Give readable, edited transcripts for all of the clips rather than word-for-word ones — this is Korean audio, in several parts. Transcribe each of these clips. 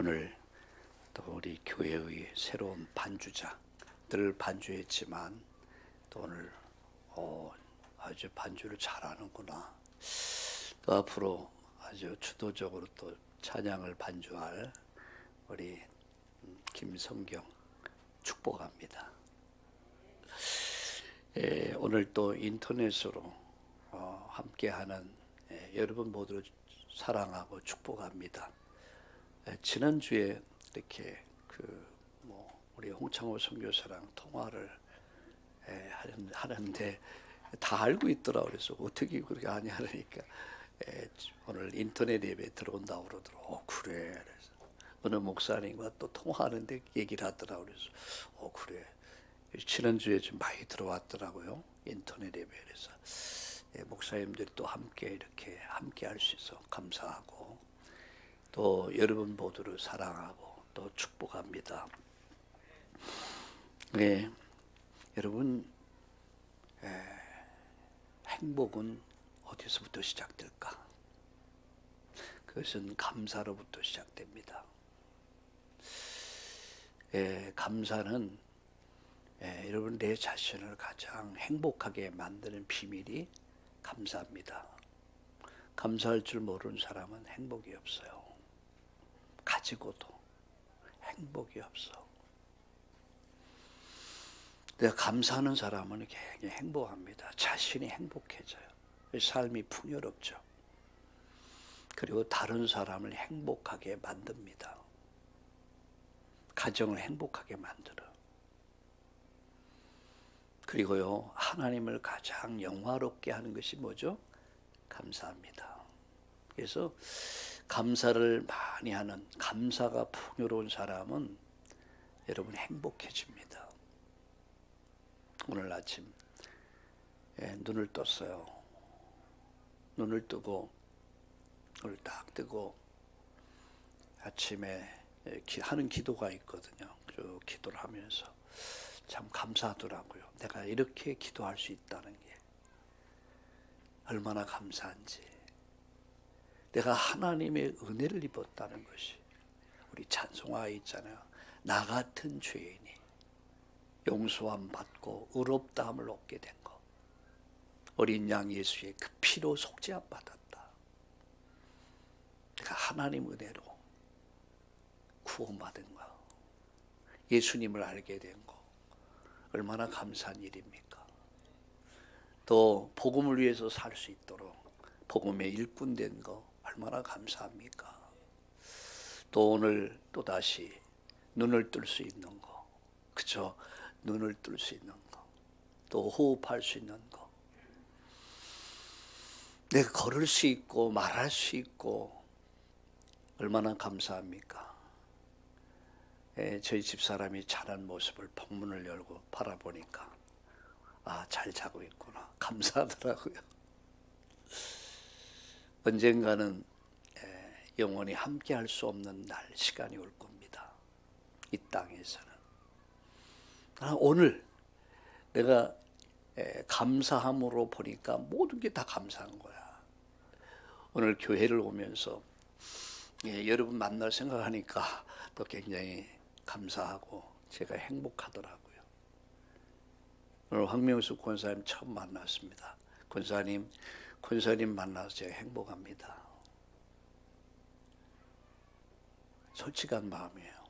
오늘 또 우리 교회의 새로운 반주자, 늘 반주했지만 또 오늘 아주 반주를 잘하는구나. 또 앞으로 아주 주도적으로 또 찬양을 반주할 우리 김성경 축복합니다. 오늘 또 인터넷으로 함께하는 여러분 모두를 사랑하고 축복합니다. 지난주에 이렇게 우리 홍창호 선교사랑 통화를 하는데 다 알고 있더라고요. 그래서 어떻게 그렇게 아냐 그러니까 오늘 인터넷 예배 들어온다고 그러더라고요. 그래. 그래서 어느 목사님과 또 통화하는데 얘기를 하더라고요. 그래서 그래. 지난주에 좀 많이 들어왔더라고요. 인터넷 예배에서. 목사님들이 또 함께 할 수 있어 감사하고 또 여러분 모두를 사랑하고 또 축복합니다. 여러분 행복은 어디서부터 시작될까? 그것은 감사로부터 시작됩니다. 감사는 여러분 내 자신을 가장 행복하게 만드는 비밀이 감사합니다. 감사할 줄 모르는 사람은 행복이 없어요. 가지고도 행복이 없어. 내가 감사하는 사람은 굉장히 행복합니다. 자신이 행복해져요. 삶이 풍요롭죠. 그리고 다른 사람을 행복하게 만듭니다. 가정을 행복하게 만들어. 그리고요, 하나님을 가장 영화롭게 하는 것이 뭐죠? 감사합니다. 그래서 감사를 많이 하는, 감사가 풍요로운 사람은 여러분 행복해집니다. 오늘 아침 눈을 떴어요. 눈을 뜨고 딱 뜨고 아침에 하는 기도가 있거든요. 쭉 기도를 하면서 참 감사하더라고요. 내가 이렇게 기도할 수 있다는 게 얼마나 감사한지. 내가 하나님의 은혜를 입었다는 것이. 우리 찬송화에 있잖아요. 나 같은 죄인이 용서함 받고 의롭다함을 얻게 된 것. 어린 양 예수의 그 피로 속죄함 받았다. 내가 하나님 은혜로 구원받은 것. 예수님을 알게 된 것. 얼마나 감사한 일입니까? 또 복음을 위해서 살 수 있도록 복음의 일꾼 된 거 얼마나 감사합니까? 또 오늘 또다시 눈을 뜰 수 있는 거, 그쵸? 눈을 뜰 수 있는 거, 또 호흡할 수 있는 거, 내가 걸을 수 있고 말할 수 있고 얼마나 감사합니까? 저희 집사람이 자란 모습을 방문을 열고 바라보니까 잘 자고 있구나 감사하더라고요. 언젠가는 영원히 함께 할 수 없는 날 시간이 올 겁니다. 이 땅에서는. 오늘 내가 감사함으로 보니까 모든 게 다 감사한 거야. 오늘 교회를 오면서 여러분 만날 생각하니까 또 굉장히 감사하고 제가 행복하더라고요. 오늘 황명수 권사님 처음 만났습니다. 권사님 만나서 제가 행복합니다. 솔직한 마음이에요.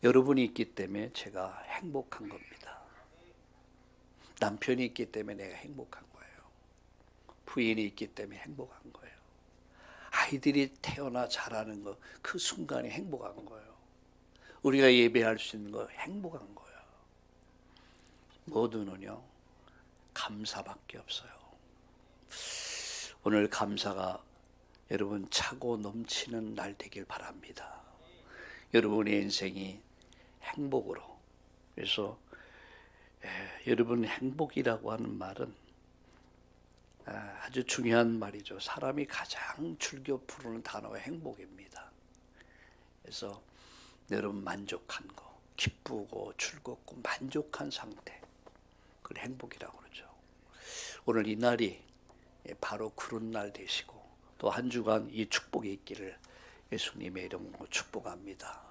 여러분이 있기 때문에 제가 행복한 겁니다. 남편이 있기 때문에 내가 행복한 거예요. 부인이 있기 때문에 행복한 거예요. 아이들이 태어나 자라는 거, 그 순간이 행복한 거예요. 우리가 예배할 수 있는 거 행복한 거예요. 모두는요, 감사밖에 없어요. 오늘 감사가 여러분 차고 넘치는 날 되길 바랍니다. 여러분의 인생이 행복으로. 그래서 여러분 행복이라고 하는 말은 아주 중요한 말이죠. 사람이 가장 즐겨 부르는 단어가 행복입니다. 그래서 여러분 만족한 거, 기쁘고 즐겁고 만족한 상태, 그걸 행복이라고 그러죠. 오늘 이 날이 바로 그런 날 되시고 또 한 주간 이 축복이 있기를 예수님의 이름으로 축복합니다.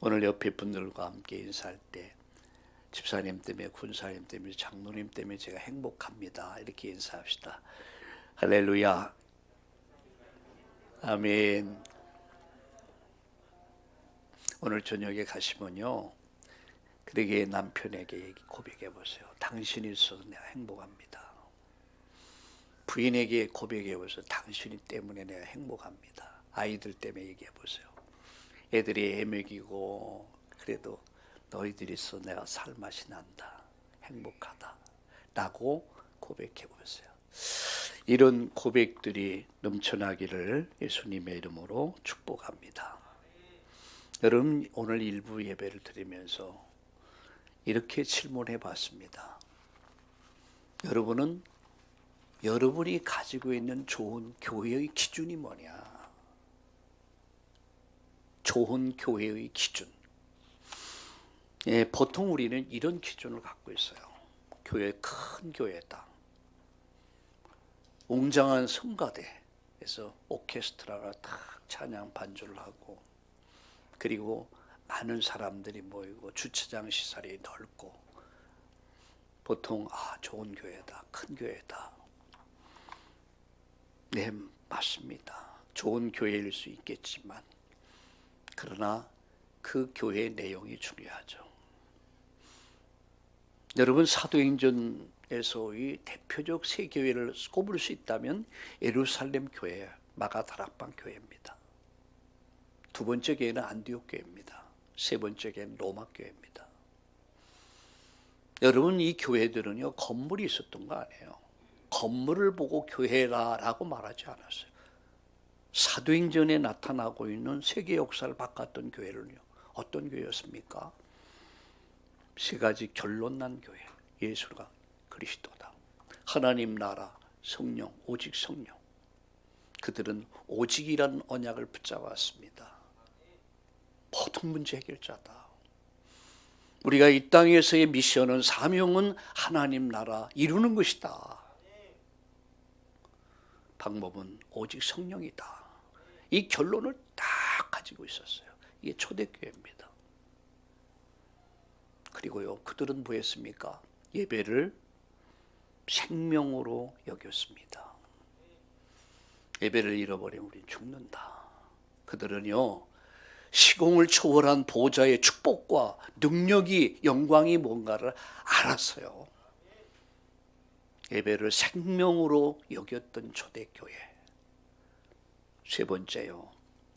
오늘 옆에 분들과 함께 인사할 때 집사님 때문에, 군사님 때문에, 장로님 때문에 제가 행복합니다. 이렇게 인사합시다. 할렐루야. 아멘. 오늘 저녁에 가시면요, 그에게 남편에게 고백해 보세요. 당신이 있어서 내가 행복합니다. 부인에게 고백해 보세요. 당신이 때문에 내가 행복합니다. 아이들 때문에 얘기해 보세요. 애들이 애먹이고 그래도 너희들이 있어 내가 살맛이 난다. 행복하다. 라고 고백해 보세요. 이런 고백들이 넘쳐나기를 예수님의 이름으로 축복합니다. 여러분, 오늘 일부 예배를 드리면서 이렇게 질문해 봤습니다. 여러분은 여러분이 가지고 있는 좋은 교회의 기준이 뭐냐? 좋은 교회의 기준. 예, 보통 우리는 이런 기준을 갖고 있어요. 교회, 큰 교회다. 웅장한 성가대에서 오케스트라가 탁 찬양 반주를 하고, 그리고 많은 사람들이 모이고 주차장 시설이 넓고, 보통 좋은 교회다, 큰 교회다. 네, 맞습니다. 좋은 교회일 수 있겠지만, 그러나 그 교회의 내용이 중요하죠. 여러분, 사도행전에서의 대표적 세 교회를 꼽을 수 있다면 예루살렘 교회, 마가다락방 교회입니다. 두 번째 교회는 안디옥 교회입니다. 세 번째 교회는 로마 교회입니다. 여러분, 이 교회들은요, 건물이 있었던 거 아니에요. 건물을 보고 교회라고 말하지 않았어요. 사도행전에 나타나고 있는 세계 역사를 바꿨던 교회는요, 어떤 교회였습니까? 세 가지 결론난 교회. 예수가 그리스도다. 하나님 나라, 성령, 오직 성령. 그들은 오직이라는 언약을 붙잡았습니다. 모든 문제 해결자다. 우리가 이 땅에서의 미션은, 사명은 하나님 나라 이루는 것이다. 방법은 오직 성령이다. 이 결론을 딱 가지고 있었어요. 이게 초대교회입니다. 그리고요, 그들은 뭐 했습니까? 예배를 생명으로 여겼습니다. 예배를 잃어버리면 우린 죽는다. 그들은요, 시공을 초월한 보좌의 축복과 능력이, 영광이 뭔가를 알았어요. 예배를 생명으로 여겼던 초대교회. 세 번째요,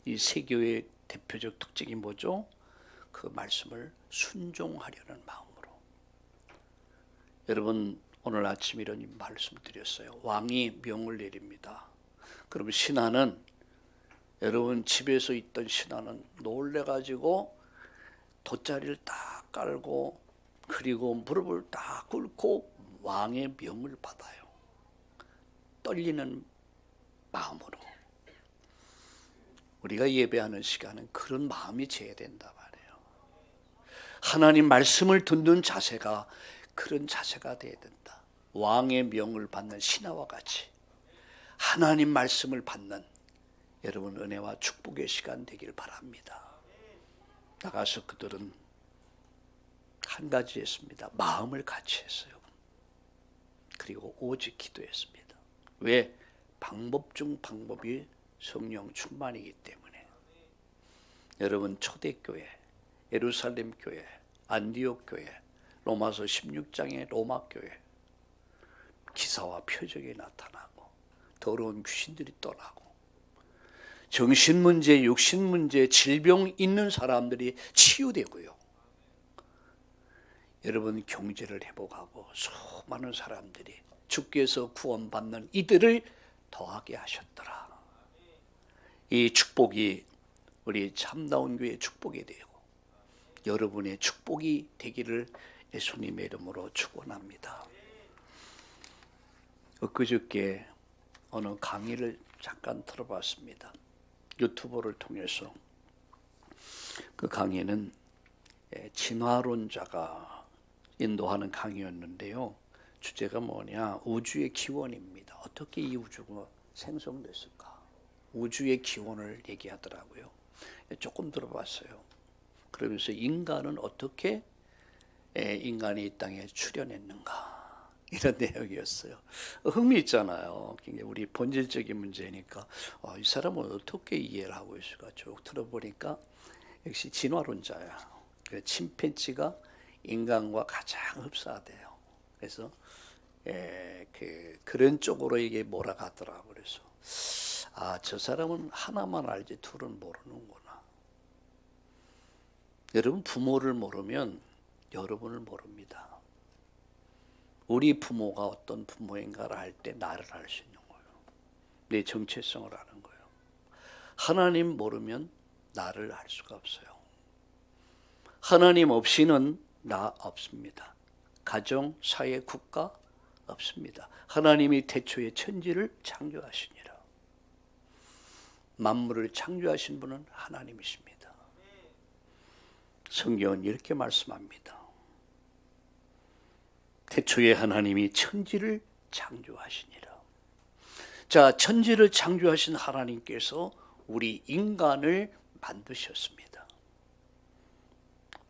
이 세 교회의 대표적 특징이 뭐죠? 그 말씀을 순종하려는 마음으로. 여러분, 오늘 아침 이런 말씀 드렸어요. 왕이 명을 내립니다. 그럼 신하는, 여러분 집에서 있던 신하는 놀래가지고 돗자리를 딱 깔고, 그리고 무릎을 딱 꿇고 왕의 명을 받아요. 떨리는 마음으로. 우리가 예배하는 시간은 그런 마음이 재야 된다 말이에요. 하나님 말씀을 듣는 자세가 그런 자세가 돼야 된다. 왕의 명을 받는 신하와 같이 하나님 말씀을 받는 여러분 은혜와 축복의 시간 되길 바랍니다. 나가서 그들은 한 가지 했습니다. 마음을 같이 했어요. 그리고 오직 기도했습니다. 왜? 방법 중 방법이 성령 충만이기 때문에. 여러분, 초대교회, 예루살렘 교회, 안디옥 교회, 로마서 16장의 로마 교회, 기사와 표적이 나타나고 더러운 귀신들이 떠나고 정신 문제, 육신 문제, 질병 있는 사람들이 치유되고요. 여러분, 경제를 회복하고 수많은 사람들이 주께서 구원받는 이들을 더하게 하셨더라. 이 축복이 우리 참다운 교회의 축복이 되고 여러분의 축복이 되기를 예수님의 이름으로 축원합니다. 엊그저께 어느 강의를 잠깐 들어봤습니다. 유튜브를 통해서. 그 강의는 진화론자가 인도하는 강의였는데요. 주제가 뭐냐? 우주의 기원입니다. 어떻게 이 우주가 생성됐을까? 우주의 기원을 얘기하더라고요. 조금 들어봤어요. 그러면서 인간은 어떻게 인간이 이 땅에 출현했는가, 이런 내용이었어요. 흥미있잖아요. 굉장히 우리 본질적인 문제니까 이 사람은 어떻게 이해를 하고 있을까 쭉 들어보니까 역시 진화론자야. 침팬지가 인간과 가장 흡사하대요. 그래서 그런 쪽으로 이게 몰아가더라고. 그래서 저 사람은 하나만 알지 둘은 모르는구나. 여러분, 부모를 모르면 여러분을 모릅니다. 우리 부모가 어떤 부모인가를 알 때 나를 알 수 있는 거예요. 내 정체성을 아는 거예요. 하나님 모르면 나를 알 수가 없어요. 하나님 없이는 나 없습니다. 가정, 사회, 국가 없습니다. 하나님이 태초에 천지를 창조하시니라. 만물을 창조하신 분은 하나님이십니다. 성경은 이렇게 말씀합니다. 태초에 하나님이 천지를 창조하시니라. 자, 천지를 창조하신 하나님께서 우리 인간을 만드셨습니다.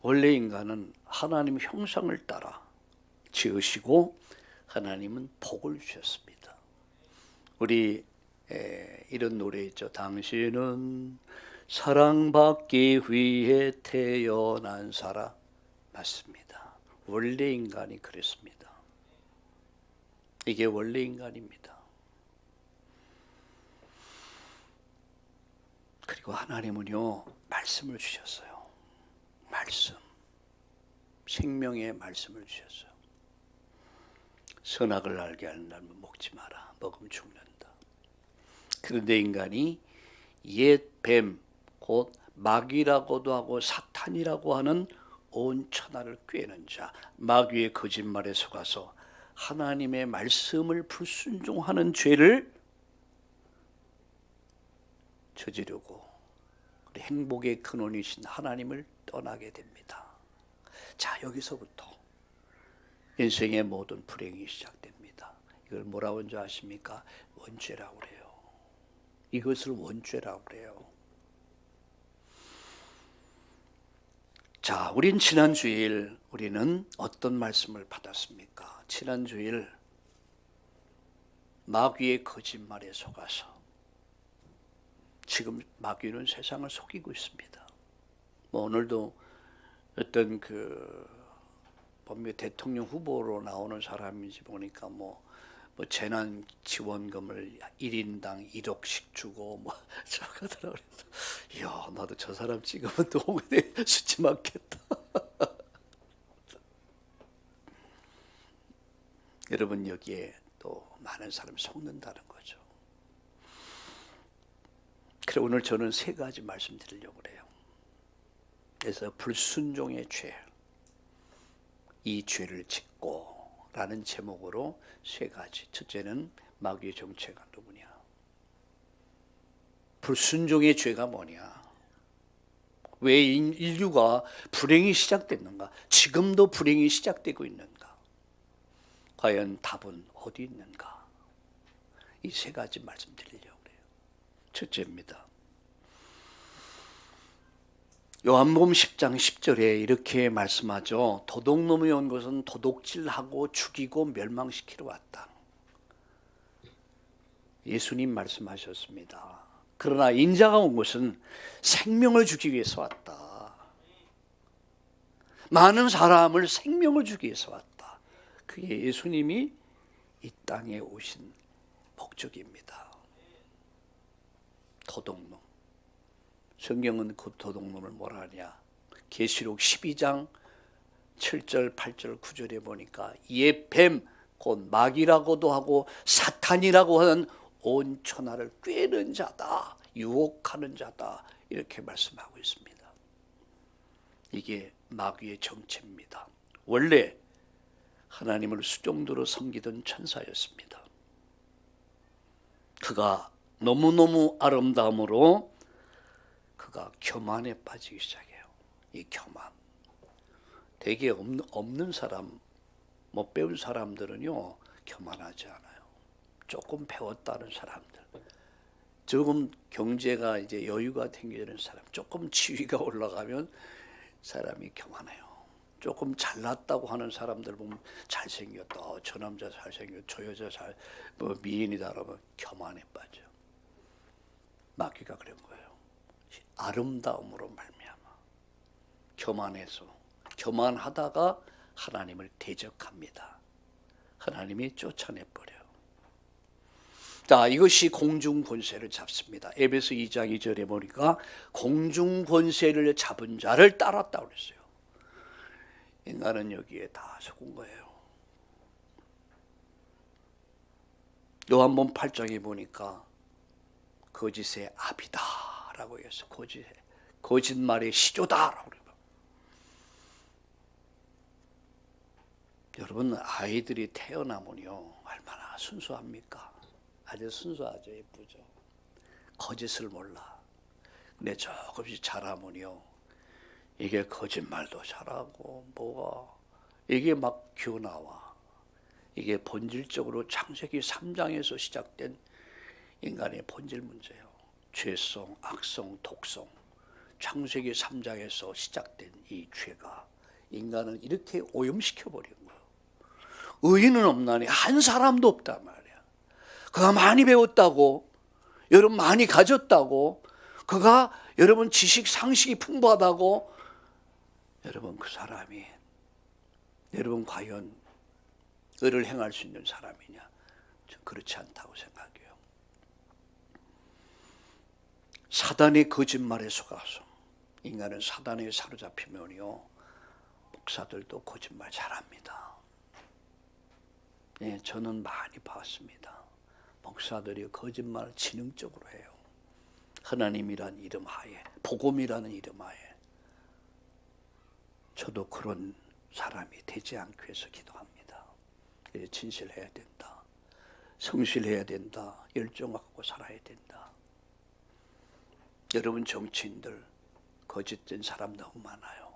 원래 인간은 하나님 형상을 따라 지으시고 하나님은 복을 주셨습니다. 우리 이런 노래 있죠. 당신은 사랑받기 위해 태어난 사람. 맞습니다. 원래 인간이 그랬습니다. 이게 원래 인간입니다. 그리고 하나님은요, 말씀을 주셨어요. 말씀. 생명의 말씀을 주셨어요. 선악을 알게 하는 날은 먹지 마라. 먹으면 죽는다. 그런데 인간이 옛 뱀, 곧 마귀라고도 하고 사탄이라고 하는 온 천하를 꿰는 자, 마귀의 거짓말에 속아서 하나님의 말씀을 불순종하는 죄를 저지르고 행복의 근원이신 하나님을 떠나게 됩니다. 자, 여기서부터 인생의 모든 불행이 시작됩니다. 이걸 뭐라고 하는지 아십니까? 원죄라고 그래요. 이것을 원죄라고 그래요. 자, 우린 지난 주일 우리는 어떤 말씀을 받았습니까? 지난 주일 마귀의 거짓말에 속아서 지금 마귀는 세상을 속이고 있습니다. 오늘도 어떤 보면 대통령 후보로 나오는 사람인지 보니까 재난 지원금을 1인당 1억씩 주고 저거더라. 그래서 이야, 나도 저 사람 찍으면 너무 수치 많겠다. 여러분, 여기에 또 많은 사람이 속는다는 거죠. 그래서 오늘 저는 세 가지 말씀드리려고 그래요. 그래서 불순종의 죄, 이 죄를 짓고 라는 제목으로 세 가지. 첫째는 마귀의 정체가 누구냐? 불순종의 죄가 뭐냐? 왜 인류가 불행이 시작됐는가? 지금도 불행이 시작되고 있는가? 과연 답은 어디 있는가? 이 세 가지 말씀드리려고 해요. 첫째입니다. 요한복음 10장 10절에 이렇게 말씀하죠. 도둑놈이 온 것은 도둑질하고 죽이고 멸망시키러 왔다. 예수님 말씀하셨습니다. 그러나 인자가 온 것은 생명을 주기 위해서 왔다. 많은 사람을 생명을 주기 위해서 왔다. 그게 예수님이 이 땅에 오신 목적입니다. 도둑놈. 성경은 그 도둑놈을 뭐라 하냐? 계시록 12장 7절, 8절, 9절에 보니까 옛 뱀, 곧 마귀라고도 하고 사탄이라고 하는 온 천하를 꿰는 자다, 유혹하는 자다, 이렇게 말씀하고 있습니다. 이게 마귀의 정체입니다. 원래 하나님을 수종도로 섬기던 천사였습니다. 그가 너무너무 아름다움으로 그가 교만에 빠지기 시작해요. 이 교만. 되게 없는 사람, 못 배운 사람들은요, 교만하지 않아요. 조금 배웠다는 사람들. 조금 경제가 이제 여유가 생기는 사람, 조금 지위가 올라가면 사람이 교만해요. 조금 잘났다고 하는 사람들 보면 잘생겼다, 저 남자 잘생겼다, 저 여자 뭐 미인이다 그러면 교만에 빠져. 마귀가 그런 거예요. 아름다움으로 말미암아 교만해서, 교만하다가 하나님을 대적합니다. 하나님이 쫓아내버려. 자, 이것이 공중권세를 잡습니다. 에베소 2장 2절에 보니까 공중권세를 잡은 자를 따랐다고 그랬어요. 인간은 여기에 다 속은 거예요. 요한복음 8장에 보니까 거짓의 아비다 라고 해서 거짓말의 시조다 라고 그래요. 여러분, 아이들이 태어나면요 얼마나 순수합니까? 아주 순수하죠. 예쁘죠. 거짓을 몰라. 근데 조금씩 자라면요 이게 거짓말도 잘하고 뭐가 이게 막 기어나와. 이게 본질적으로 창세기 3장에서 시작된 인간의 본질 문제예요. 죄성, 악성, 독성. 창세기 3장에서 시작된 이 죄가 인간을 이렇게 오염시켜버린 거예요. 의인은 없나니 한 사람도 없단 말이야. 그가 많이 배웠다고, 여러분 많이 가졌다고, 그가 여러분 지식 상식이 풍부하다고, 여러분 그 사람이 여러분 과연 의를 행할 수 있는 사람이냐? 저 그렇지 않다고 생각해요. 사단의 거짓말에 속아서 인간은 사단에 사로잡히면요 목사들도 거짓말 잘합니다. 예, 저는 많이 봤습니다. 목사들이 거짓말을 지능적으로 해요. 하나님이란 이름 하에, 복음이라는 이름 하에. 저도 그런 사람이 되지 않기 위해서 기도합니다. 진실해야 된다. 성실해야 된다. 열정 갖고 살아야 된다. 여러분 정치인들 거짓된 사람 너무 많아요.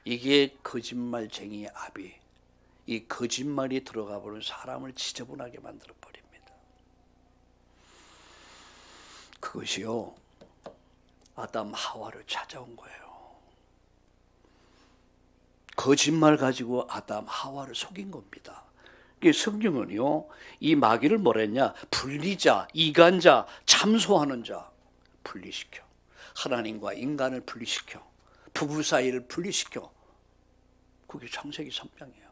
이게 거짓말쟁이의 압이, 이 거짓말이 들어가 버린 사람을 지저분하게 만들어 버립니다. 그것이요 아담 하와를 찾아온 거예요. 거짓말 가지고 아담 하와를 속인 겁니다. 성경은요 이 마귀를 뭐라 했냐? 분리자, 이간자, 참소하는 자 분리시켜. 하나님과 인간을 분리시켜. 부부 사이를 분리시켜. 그게 창세기 3장이에요.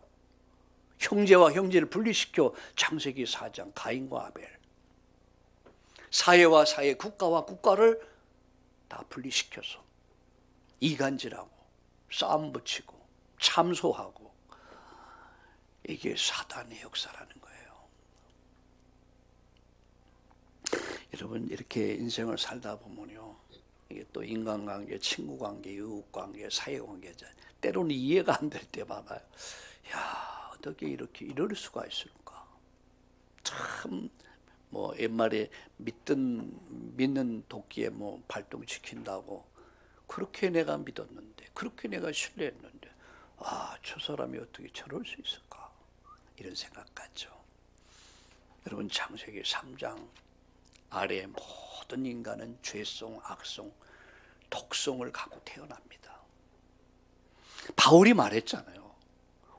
형제와 형제를 분리시켜. 창세기 4장 가인과 아벨. 사회와 사회, 국가와 국가를 다 분리시켜서 이간질하고 싸움 붙이고 참소하고, 이게 사단의 역사라는 거예요. 여러분 이렇게 인생을 살다 보면요 이게 또 인간관계, 친구관계, 이웃관계, 사회관계 때로는 이해가 안 될 때 많아요. 야, 어떻게 이렇게 이럴 수가 있을까? 참 뭐 옛말에 믿는 도끼에 뭐 발동 시킨다고 그렇게 내가 믿었는데, 그렇게 내가 신뢰했는데, 아, 저 사람이 어떻게 저럴 수 있을까? 이런 생각 같죠. 여러분 창세기 3장 아래 모든 인간은 죄성, 악성, 독성을 갖고 태어납니다. 바울이 말했잖아요.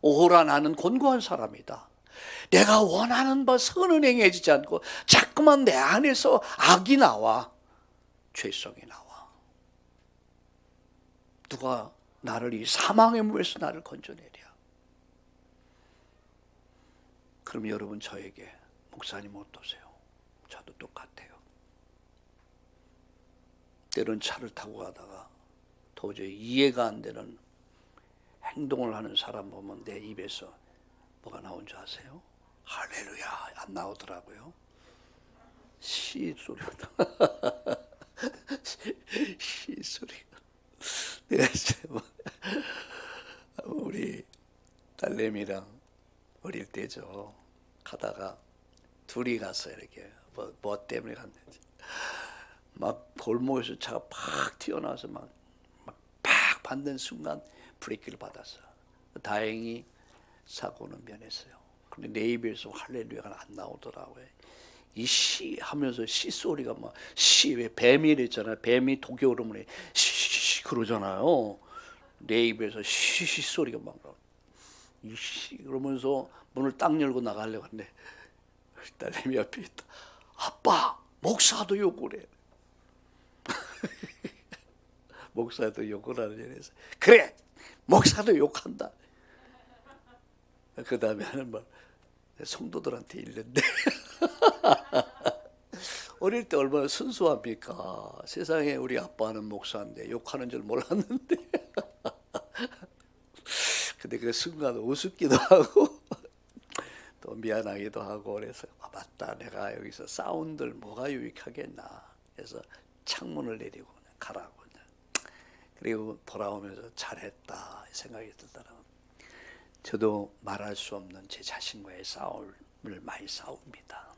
오호라 나는 곤고한 사람이다. 내가 원하는 바 선은 행해지지 않고 자꾸만 내 안에서 악이 나와, 죄성이 나와. 누가 나를 이 사망의 물에서 나를 건져내랴. 그럼 여러분 저에게 목사님 어떠세요? 저도 똑같아요. 때론 차를 타고 가다가 도저히 이해가 안 되는 행동을 하는 사람 보면 내 입에서 뭐가 나온 줄 아세요? 할렐루야 안 나오더라고요. 시 소리가 시 소리가. 내가 우리 딸내미랑 어릴 때죠. 가다가 둘이 가서 이렇게 뭐 때문에 갔는지 막 골목에서 차가 팍 튀어나와서 막 팍 받는 순간 브레이크를 받았어. 다행히 사고는 면했어요. 근데 내 입에서 할렐루야가 안 나오더라고요. 이 씨 하면서 씨 소리가 막 씨 왜 뱀이 이랬잖아요. 뱀이 독이 오르면 씨 그러잖아요. 내 입에서 씨 소리가 막 나. 이씨 그러면서 문을 딱 열고 나가려고 하는데 딸내미 옆에 있다. 아빠 목사도 욕을 해. 목사도 욕을 하는 서 그래 목사도 욕한다. 그 다음에 하는 말 성도들한테 읽는데 어릴 때 얼마나 순수합니까? 세상에 우리 아빠는 목사인데 욕하는 줄 몰랐는데 근데 그 순간 우습기도 하고 또 미안하기도 하고 그래서 맞다 내가 여기서 사운드를 뭐가 유익하겠나 그래서 창문을 내리고 그냥 가라고 그냥. 그리고 돌아오면서 잘했다 생각이 들더라고요. 저도 말할 수 없는 제 자신과의 싸움을 많이 싸웁니다.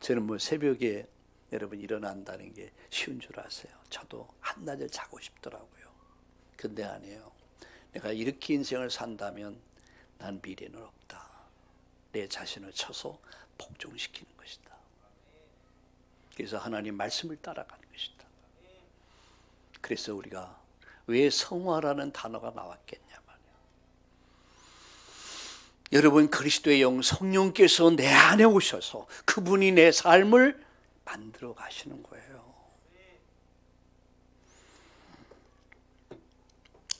저는 뭐 새벽에 여러분 일어난다는 게 쉬운 줄 아세요. 저도 한낮을 자고 싶더라고요. 근데 아니에요. 내가 이렇게 인생을 산다면 난 미래는 없다. 내 자신을 쳐서 복종시키는 것이다. 그래서 하나님 말씀을 따라가는 것이다. 그래서 우리가 왜 성화라는 단어가 나왔겠냐 말이에요. 여러분 그리스도의 영 성령께서 내 안에 오셔서 그분이 내 삶을 만들어 가시는 거예요.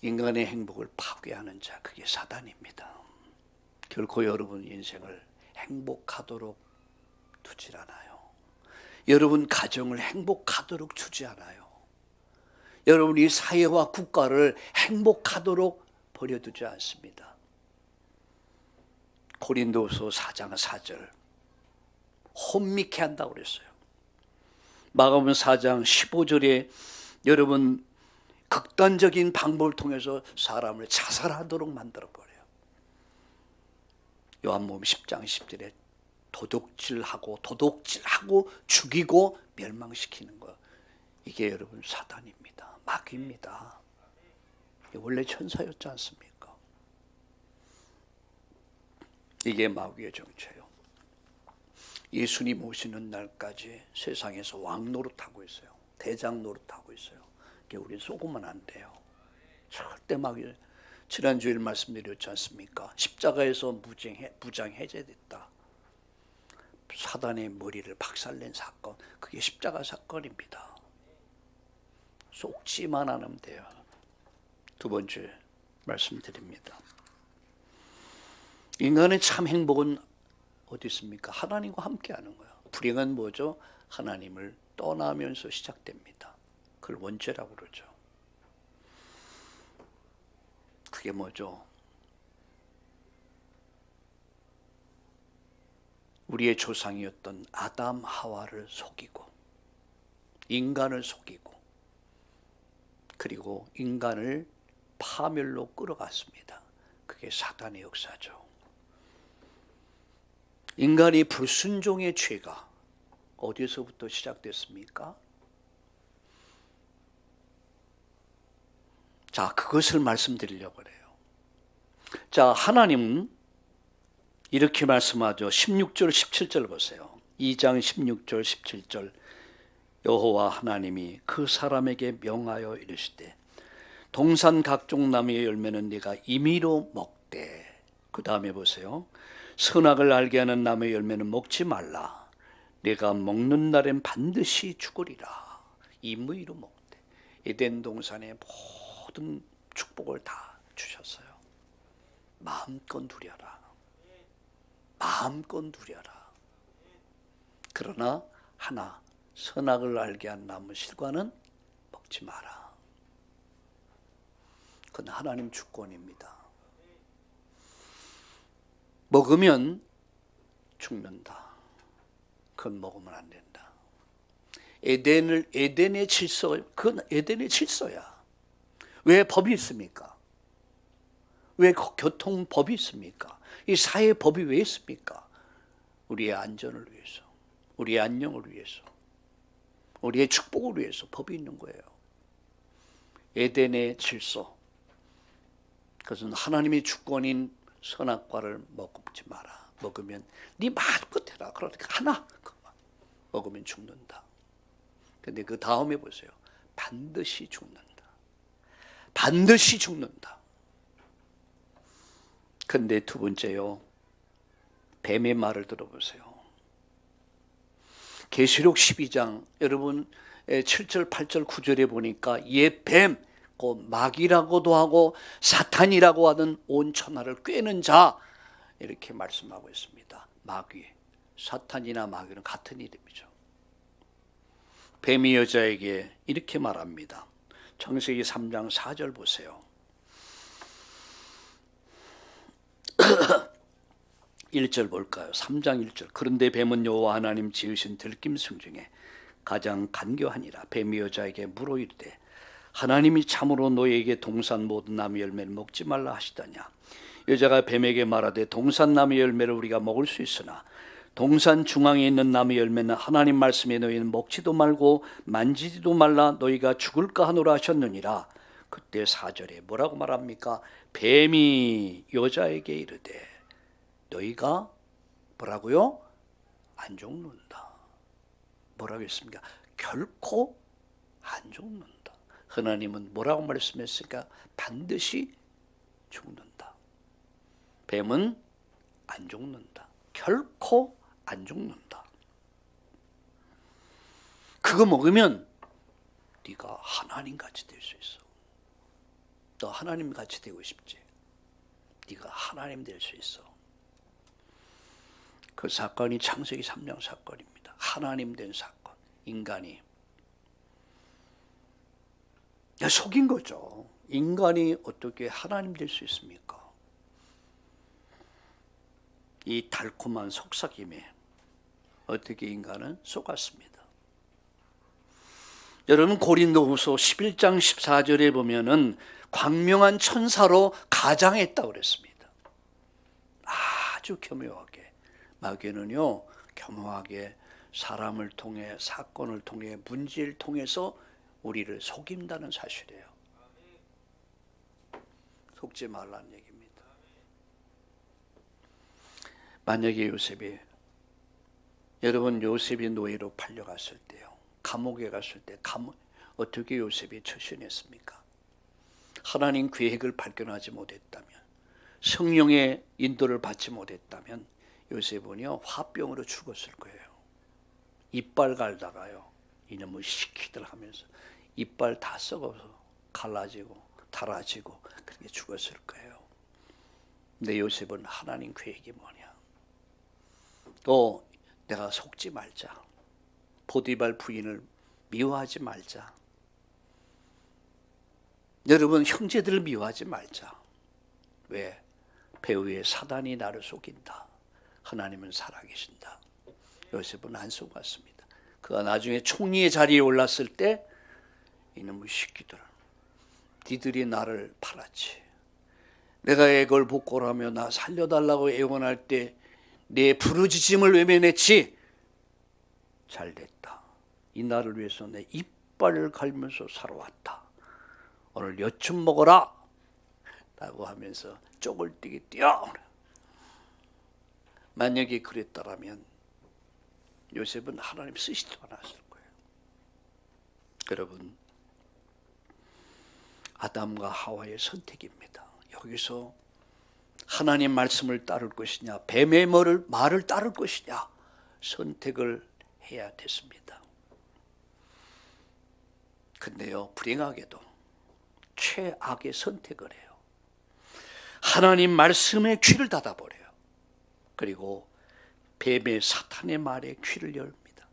인간의 행복을 파괴하는 자 그게 사단입니다. 결코 여러분 인생을 행복하도록 두질 않아요. 여러분 가정을 행복하도록 두지 않아요. 여러분 이 사회와 국가를 행복하도록 버려두지 않습니다. 고린도후서 4장 4절 혼미케 한다고 그랬어요. 마가복음 4장 15절에 여러분 극단적인 방법을 통해서 사람을 자살하도록 만들어버려요. 요한복음 10장 10절에 도둑질하고 죽이고 멸망시키는 거 이게 여러분 사단입니다. 마귀입니다. 원래 천사였지 않습니까? 이게 마귀의 정체예요. 예수님 오시는 날까지 세상에서 왕 노릇하고 있어요. 대장 노릇하고 있어요. 우리 속으면 안 돼요. 절대 마귀. 지난주에 말씀드렸지 않습니까? 십자가에서 무장 해제됐다. 사단의 머리를 박살낸 사건, 그게 십자가 사건입니다. 속지만 않으면 돼요. 두 번째 말씀드립니다. 인간의 참 행복은 어디 있습니까? 하나님과 함께하는 거예요. 불행은 뭐죠? 하나님을 떠나면서 시작됩니다. 그걸 원죄라고 그러죠. 그게 뭐죠? 우리의 조상이었던 아담 하와를 속이고 인간을 속이고 그리고 인간을 파멸로 끌어갔습니다. 그게 사단의 역사죠. 인간이 불순종의 죄가 어디서부터 시작됐습니까? 자, 그것을 말씀드리려고 해요. 자, 하나님은 이렇게 말씀하죠. 16절, 17절 보세요. 2장 16절, 17절. 여호와 하나님이 그 사람에게 명하여 이르시되 동산 각종 나무의 열매는 네가 임의로 먹되. 그 다음에 보세요. 선악을 알게 하는 나무의 열매는 먹지 말라. 네가 먹는 날엔 반드시 죽으리라. 임의로 먹되. 에덴 동산의 모든 축복을 다 주셨어요. 마음껏 누려라. 마음껏 누려라. 그러나 하나 선악을 알게 한 나무 실과는 먹지 마라. 그건 하나님 주권입니다. 먹으면 죽는다. 그건 먹으면 안 된다. 에덴의 질서, 그건 에덴의 질서야. 왜 법이 있습니까? 왜 교통법이 있습니까? 이 사회법이 왜 있습니까? 우리의 안전을 위해서, 우리의 안녕을 위해서, 우리의 축복을 위해서 법이 있는 거예요. 에덴의 질서, 그것은 하나님의 주권인 선악과를 먹지 마라. 먹으면 네 마음껏 해라. 그러니까 하나 먹으면 죽는다. 근데 그 다음에 보세요. 반드시 죽는다. 반드시 죽는다. 근데 두 번째요. 뱀의 말을 들어보세요. 계시록 12장 여러분 7절, 8절, 9절에 보니까 옛 뱀, 그 마귀라고도 하고 사탄이라고 하는 온 천하를 꿰는 자 이렇게 말씀하고 있습니다. 마귀, 사탄이나 마귀는 같은 이름이죠. 뱀이 여자에게 이렇게 말합니다. 창세기 3장 4절 보세요. 1절 볼까요? 3장 1절. 그런데 뱀은 여호와 하나님 지으신 들짐승 중에 가장 간교하니라. 뱀이 여자에게 물어 이르되 하나님이 참으로 너희에게 동산 모든 나무 열매를 먹지 말라 하시더냐. 여자가 뱀에게 말하되 동산 나무 열매를 우리가 먹을 수 있으나 동산 중앙에 있는 나무 열매는 하나님 말씀에 너희는 먹지도 말고 만지지도 말라 너희가 죽을까 하노라 하셨느니라. 그때 4절에 뭐라고 말합니까? 뱀이 여자에게 이르되 너희가 뭐라고요? 안 죽는다. 뭐라고 했습니까? 결코 안 죽는다. 하나님은 뭐라고 말씀했습니까? 반드시 죽는다. 뱀은 안 죽는다. 결코 안 죽는다. 그거 먹으면 네가 하나님같이 될 수 있어. 너 하나님같이 되고 싶지? 네가 하나님 될 수 있어. 그 사건이 창세기 3장 사건입니다. 하나님 된 사건. 인간이 속인 거죠. 인간이 어떻게 하나님 될 수 있습니까? 이 달콤한 속삭임에 어떻게 인간은 속았습니다. 여러분 고린도후서 11장 14절에 보면은 광명한 천사로 가장했다고 그랬습니다. 아주 교묘하게. 마귀는요 교묘하게 사람을 통해 사건을 통해 문제를 통해서 우리를 속인다는 사실이에요. 속지 말라는 얘기입니다. 만약에 요셉이 여러분 요셉이 노예로 팔려갔을 때요. 감옥에 갔을 때 어떻게 요셉이 처신했습니까? 하나님 계획을 발견하지 못했다면 성령의 인도를 받지 못했다면 요셉은요 화병으로 죽었을 거예요. 이빨 갈다가요 이놈의 시키들 하면서 이빨 다 썩어서 갈라지고 닳아지고 그렇게 죽었을 거예요. 근데 요셉은 하나님 계획이 뭐냐? 또 내가 속지 말자. 보디발 부인을 미워하지 말자. 여러분 형제들을 미워하지 말자. 왜? 배후에 사단이 나를 속인다. 하나님은 살아계신다. 요셉은 안 속았습니다. 그가 나중에 총리의 자리에 올랐을 때 이놈의 새끼들 니들이 나를 팔았지. 내가 애걸 복골하며 나 살려달라고 애원할 때 내 부르짖음을 외면했지. 잘됐다. 이 나를 위해서 내 이빨을 갈면서 살아왔다. 오늘 여춘 먹어라 라고 하면서 쪽을 뛰게 뛰어. 만약에 그랬다라면 요셉은 하나님 쓰시지도 않았을 거예요. 여러분 아담과 하와의 선택입니다. 여기서 하나님 말씀을 따를 것이냐 뱀의 말을 따를 것이냐 선택을 해야 됐습니다. 근데요 불행하게도 최악의 선택을 해요. 하나님 말씀에 귀를 닫아버려요. 그리고 뱀의 사탄의 말에 귀를 열립니다.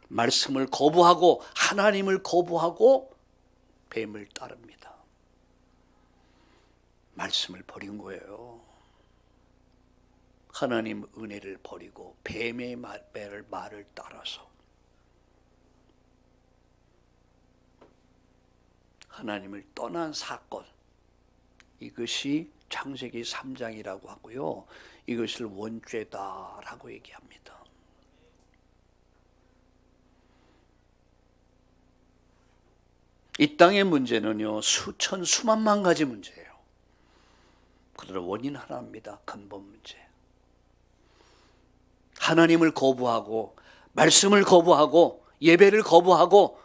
말씀을 거부하고 하나님을 거부하고 뱀을 따릅니다. 말씀을 버린 거예요. 하나님 은혜를 버리고 뱀의 말을 따라서 하나님을 떠난 사건, 이것이 창세기 3장이라고 하고요. 이것을 원죄다라고 얘기합니다. 이 땅의 문제는요. 수천 수만만 가지 문제예요. 그러나 원인 하나입니다. 근본 문제. 하나님을 거부하고 말씀을 거부하고 예배를 거부하고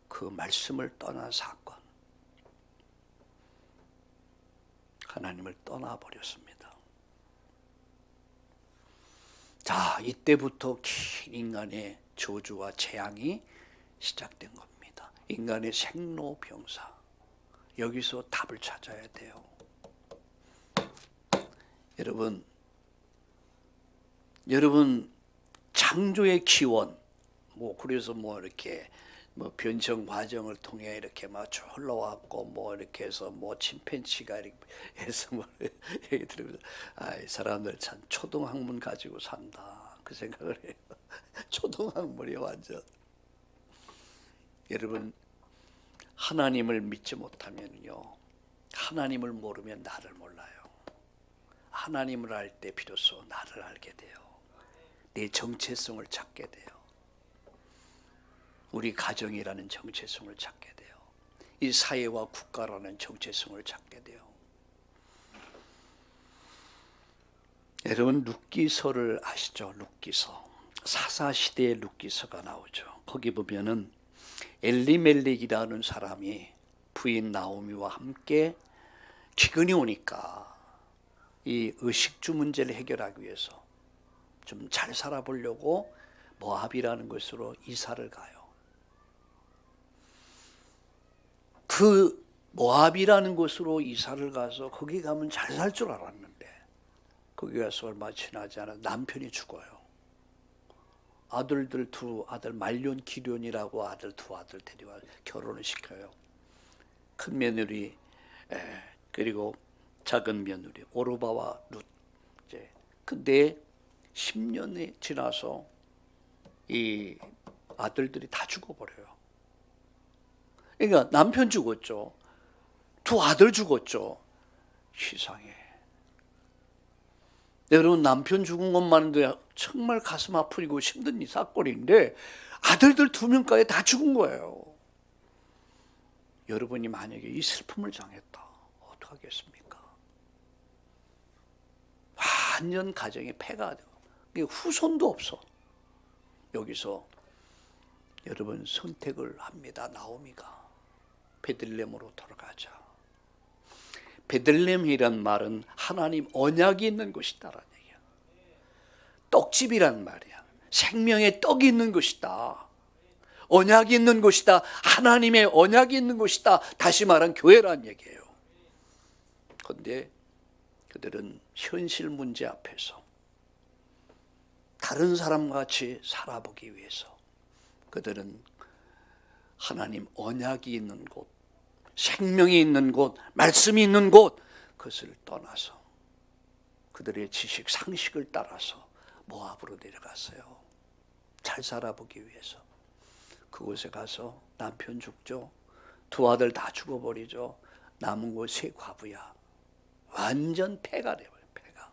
그 말씀을 떠난 사건, 하나님을 떠나버렸습니다. 자, 이때부터 긴 인간의 저주와 재앙이 시작된 겁니다. 인간의 생로병사, 여기서 답을 찾아야 돼요. 여러분 창조의 기원, 그래서 이렇게 변성 과정을 통해 이렇게 쭉 흘러왔고 이렇게 해서 침팬지가 이렇게 해서 얘기 들으면서 이 사람들 참 초등학문 가지고 산다 그 생각을 해요. 초등학문이 완전. 여러분 하나님을 믿지 못하면요, 하나님을 모르면 나를 몰라요. 하나님을 알 때 비로소 나를 알게 돼요. 내 정체성을 찾게 돼요. 우리 가정이라는 정체성을 찾게 돼요. 이 사회와 국가라는 정체성을 찾게 돼요. 여러분 룻기서를 아시죠? 룻기서. 사사시대의 룻기서가 나오죠. 거기 보면은 엘리멜렉이라는 사람이 부인 나오미와 함께 기근이 오니까 이 의식주 문제를 해결하기 위해서 좀 잘 살아보려고 모압이라는 곳으로 이사를 가요. 그 모압이라는 곳으로 이사를 가서 거기 가면 잘 살 줄 알았는데 거기 가서 얼마 지나지 않아 남편이 죽어요. 아들들 두 아들 말론 기련이라고 아들 두 아들 데려와 결혼을 시켜요. 큰 며느리 그리고 작은 며느리 오르바와 룻. 근데 10년이 지나서 이 아들들이 다 죽어버려요. 그러니까 남편 죽었죠. 두 아들 죽었죠. 세상에. 여러분 남편 죽은 것만도 정말 가슴 아프고 힘든 이 사건인데 아들들 2명까지 다 죽은 거예요. 여러분이 만약에 이 슬픔을 당했다 어떡하겠습니까? 완전 가정이 폐가 돼요. 후손도 없어. 여기서 여러분 선택을 합니다. 나오미가 베들레헴으로 돌아가자. 베들레헴이란 말은 하나님 언약이 있는 곳이다라는 얘기야. 떡집이란 말이야. 생명의 떡이 있는 곳이다. 언약이 있는 곳이다. 하나님의 언약이 있는 곳이다. 다시 말한 교회란 얘기예요. 그런데 그들은 현실 문제 앞에서 다른 사람같이 살아보기 위해서 그들은 하나님 언약이 있는 곳, 생명이 있는 곳, 말씀이 있는 곳, 그것을 떠나서 그들의 지식, 상식을 따라서 모압으로 내려갔어요. 잘 살아보기 위해서. 그곳에 가서 남편 죽죠. 두 아들 다 죽어버리죠. 남은 곳 세 과부야. 완전 폐가 돼버려요. 폐가.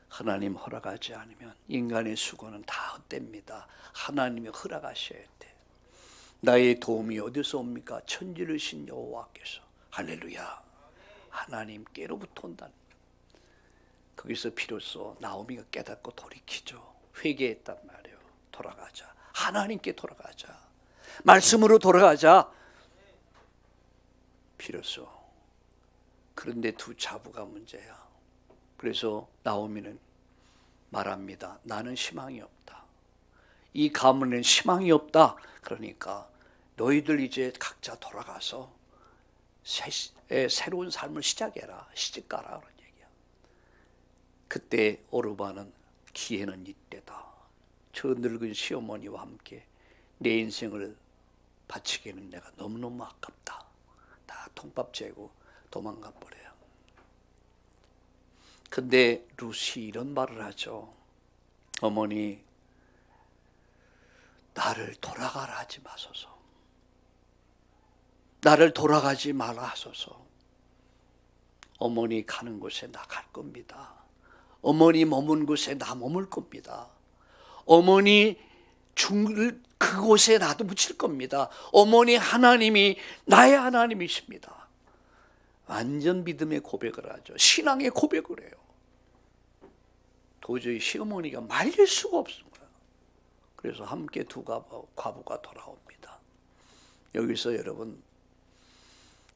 하나님 허락하지 않으면 인간의 수고는 다 헛됩니다. 하나님이 허락하셔야 돼. 나의 도움이 어디서 옵니까? 천지를 신 여호와께서. 할렐루야. 하나님께로부터 온다는 거예요. 거기서 비로소 나오미가 깨닫고 돌이키죠. 회개했단 말이에요. 돌아가자. 하나님께 돌아가자. 말씀으로 돌아가자. 비로소. 그런데 두 자부가 문제야. 그래서 나오미는 말합니다. 나는 희망이 없다. 이 가문에는 희망이 없다. 그러니까 너희들 이제 각자 돌아가서 새로운 삶을 시작해라. 시집가라. 그런 얘기야. 그때 오르바는 기회는 이때다. 저 늙은 시어머니와 함께 내 인생을 바치기에는 내가 너무너무 아깝다. 다 통밥 재고 도망가 버려요. 근데 룻이 이런 말을 하죠. 어머니, 나를 돌아가라 하지 마소서. 나를 돌아가지 말아 하소서. 어머니 가는 곳에 나 갈 겁니다. 어머니 머문 곳에 나 머물 겁니다. 어머니 죽을 그곳에 나도 묻힐 겁니다. 어머니 하나님이 나의 하나님이십니다. 완전 믿음의 고백을 하죠. 신앙의 고백을 해요. 도저히 시어머니가 말릴 수가 없은 거야. 그래서 함께 두 과부가 돌아옵니다. 여기서 여러분,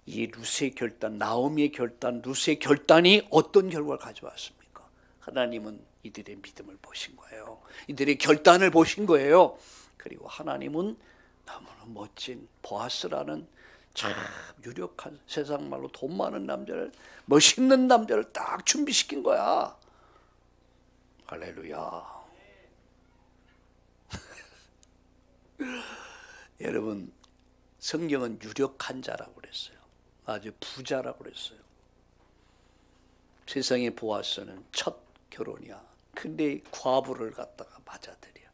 이 룻의 결단, 나오미의 결단, 룻의 결단이 어떤 결과를 가져왔습니까? 하나님은 이들의 믿음을 보신 거예요. 이들의 결단을 보신 거예요. 그리고 하나님은 너무나 멋진 보아스라는 참 유력한, 세상 말로 돈 많은 남자를, 멋있는 남자를 딱 준비시킨 거야. 할렐루야. 여러분, 성경은 유력한 자라고 그랬어요. 아주 부자라고 그랬어요. 세상의 보아스는 첫 결혼이야. 근데 과부를 갖다가 맞아들여.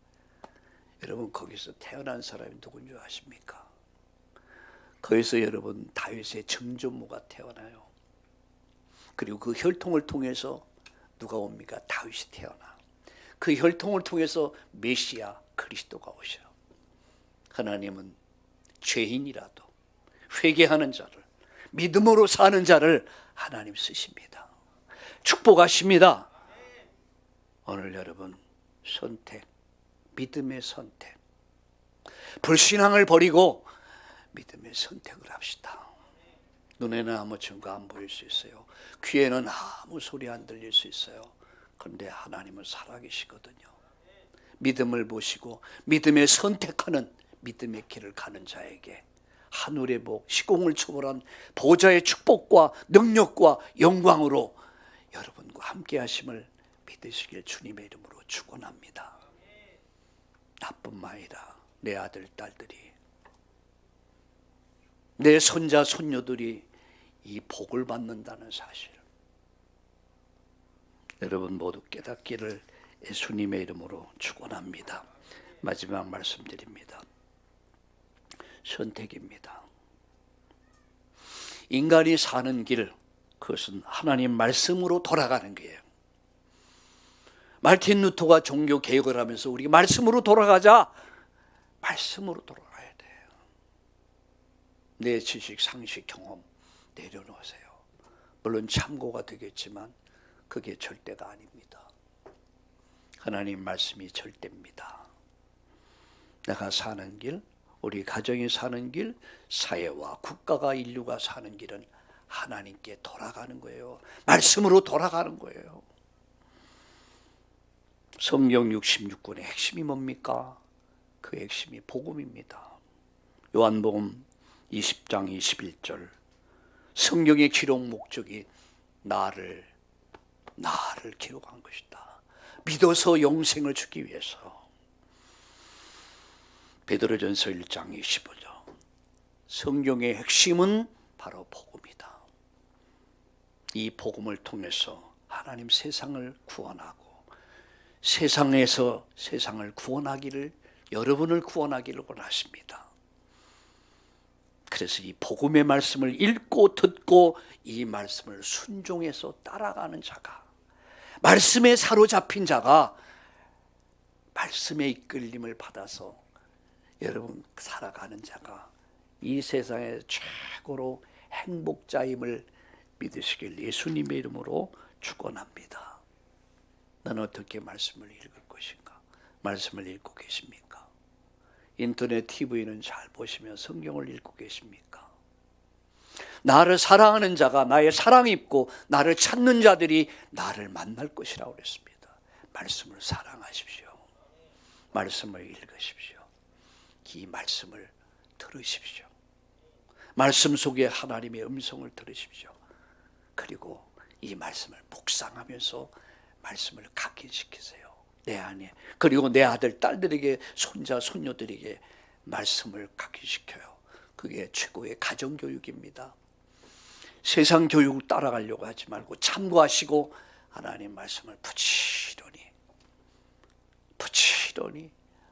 여러분, 거기서 태어난 사람이 누군 줄 아십니까? 거기서 여러분, 다윗의 정조모가 태어나요. 그리고 그 혈통을 통해서 누가 옵니까? 다윗이 태어나. 그 혈통을 통해서 메시아 그리스도가 오셔요. 하나님은 죄인이라도 회개하는 자를, 믿음으로 사는 자를 하나님 쓰십니다. 축복하십니다. 오늘 여러분, 선택, 믿음의 선택, 불신앙을 버리고 믿음의 선택을 합시다. 눈에는 아무 증거 안 보일 수 있어요. 귀에는 아무 소리 안 들릴 수 있어요. 그런데 하나님은 살아계시거든요. 믿음을 보시고 믿음의 선택하는, 믿음의 길을 가는 자에게 하늘의 복, 시공을 초월한 보좌의 축복과 능력과 영광으로 여러분과 함께 하심을 믿으시길 주님의 이름으로 축원합니다. 나뿐만 아니라 내 아들, 딸들이, 내 손자, 손녀들이 이 복을 받는다는 사실, 여러분 모두 깨닫기를 예수님의 이름으로 축원합니다. 마지막 말씀드립니다. 선택입니다. 인간이 사는 길, 그것은 하나님 말씀으로 돌아가는 거예요. 말틴 루터가 종교 개혁을 하면서 우리 말씀으로 돌아가자. 말씀으로 돌아가야 돼요. 내 지식, 상식, 경험 내려놓으세요. 물론 참고가 되겠지만 그게 절대가 아닙니다. 하나님 말씀이 절대입니다. 내가 사는 길, 우리 가정이 사는 길, 사회와 국가가, 인류가 사는 길은 하나님께 돌아가는 거예요. 말씀으로 돌아가는 거예요. 성경 66권의 핵심이 뭡니까? 그 핵심이 복음입니다. 요한복음 20장 21절, 성경의 기록 목적이 나를 기록한 것이다. 믿어서 영생을 주기 위해서. 베드로전서 1장 25절, 성경의 핵심은 바로 복음이다. 이 복음을 통해서 하나님 세상을 구원하고, 세상에서 세상을 구원하기를, 여러분을 구원하기를 원하십니다. 그래서 이 복음의 말씀을 읽고 듣고 이 말씀을 순종해서 따라가는 자가, 말씀에 사로잡힌 자가 말씀의 이끌림을 받아서 여러분 살아가는 자가 이 세상의 최고로 행복자임을 믿으시길 예수님의 이름으로 축원합니다. 너는 어떻게 말씀을 읽을 것인가? 말씀을 읽고 계십니까? 인터넷 TV는 잘 보시면 성경을 읽고 계십니까? 나를 사랑하는 자가 나의 사랑 입고 나를 찾는 자들이 나를 만날 것이라고 그랬습니다. 말씀을 사랑하십시오. 말씀을 읽으십시오. 이 말씀을 들으십시오. 말씀 속에 하나님의 음성을 들으십시오. 그리고 이 말씀을 묵상하면서 말씀을 각인시키세요. 내 안에. 그리고 내 아들, 딸들에게, 손자, 손녀들에게 말씀을 각인시켜요. 그게 최고의 가정교육입니다. 세상 교육을 따라가려고 하지 말고 참고하시고 하나님 말씀을 부지런히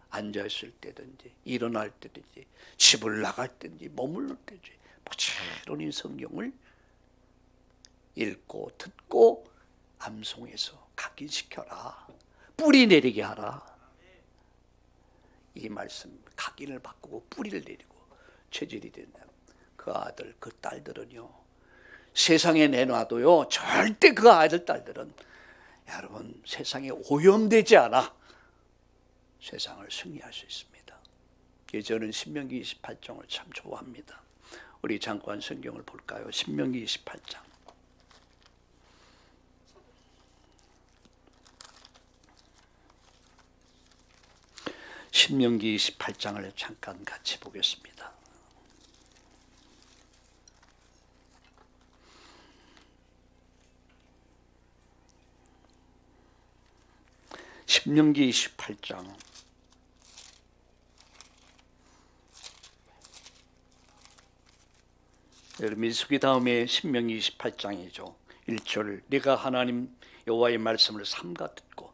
앉아있을 때든지 일어날 때든지 집을 나갈 때든지 머물러 때든지 부지런히 성경을 읽고 듣고 암송해서 각인시켜라. 뿌리 내리게 하라. 이 말씀 각인을 바꾸고 뿌리를 내리고 체질이 된다면 그 아들, 그 딸들은요, 세상에 내놔도요 절대 그 아들, 딸들은 여러분, 세상에 오염되지 않아 세상을 승리할 수 있습니다. 저는 신명기 28장을 참 좋아합니다. 우리 잠깐 성경을 볼까요? 신명기 28장. 신명기 28장을 잠깐 같이 보겠습니다. 신명기 28장 민수기 다음에 신명기 28장이죠. 1절 네가 하나님 여호와의 말씀을 삼가 듣고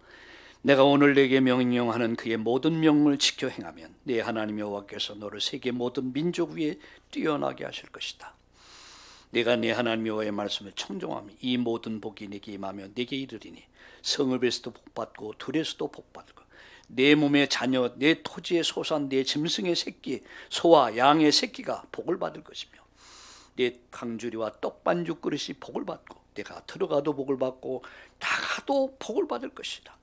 내가 오늘 내게 명령하는 그의 모든 명령을 지켜 행하면 네 하나님 여호와께서 너를 세계 모든 민족 위에 뛰어나게 하실 것이다. 네가 네 하나님 여호와의 말씀을 청종하면 이 모든 복이 네게 임하며 네게 이르리니 성읍에서도 복받고 들에서도 복받고 내 몸의 자녀 내 토지의 소산 내 짐승의 새끼 소와 양의 새끼가 복을 받을 것이며 내 강주리와 떡반죽 그릇이 복을 받고 내가 들어가도 복을 받고 나가도 복을 받을 것이다.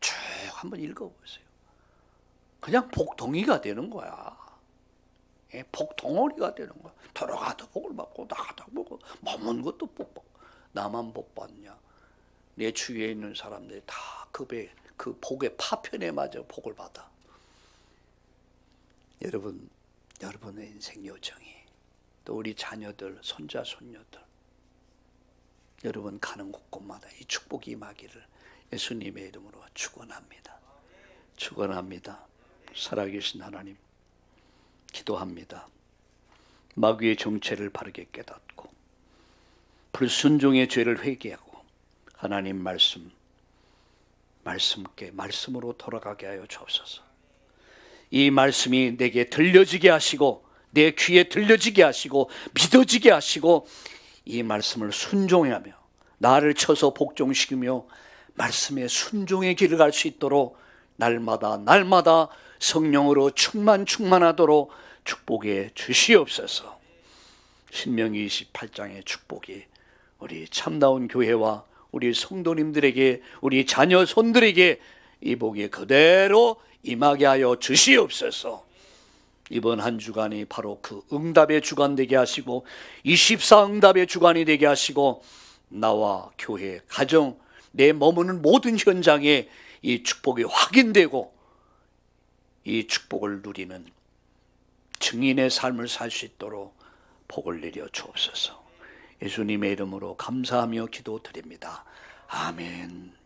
쭉 한번 읽어보세요. 그냥 복덩이가 되는 거야. 복덩어리가 되는 거야. 들어가도 복을 받고 나가도 복을 먹는 것도 복 받고. 나만 복 받냐? 내 주위에 있는 사람들이 다 그 복의 파편에 맞아 복을 받아. 여러분의 인생 여정이 또 우리 자녀들, 손자, 손녀들 여러분 가는 곳곳마다 이 축복이 임하기를 예수님의 이름으로 축원합니다. 축원합니다. 살아계신 하나님 기도합니다. 마귀의 정체를 바르게 깨닫고 불순종의 죄를 회개하고 하나님 말씀께 말씀으로 돌아가게 하여 주옵소서. 이 말씀이 내게 들려지게 하시고 내 귀에 들려지게 하시고 믿어지게 하시고 이 말씀을 순종하며 나를 쳐서 복종시키며 말씀의 순종의 길을 갈 수 있도록 날마다 성령으로 충만하도록 축복해 주시옵소서. 신명기 28장의 축복이 우리 참다운 교회와 우리 성도님들에게 우리 자녀 손들에게 이 복이 그대로 임하게 하여 주시옵소서. 이번 한 주간이 바로 그 응답의 주간 되게 하시고 24 응답의 주간이 되게 하시고 나와 교회, 가정, 내 머무는 모든 현장에 이 축복이 확인되고 이 축복을 누리는 증인의 삶을 살 수 있도록 복을 내려 주옵소서. 예수님의 이름으로 감사하며 기도드립니다. 아멘.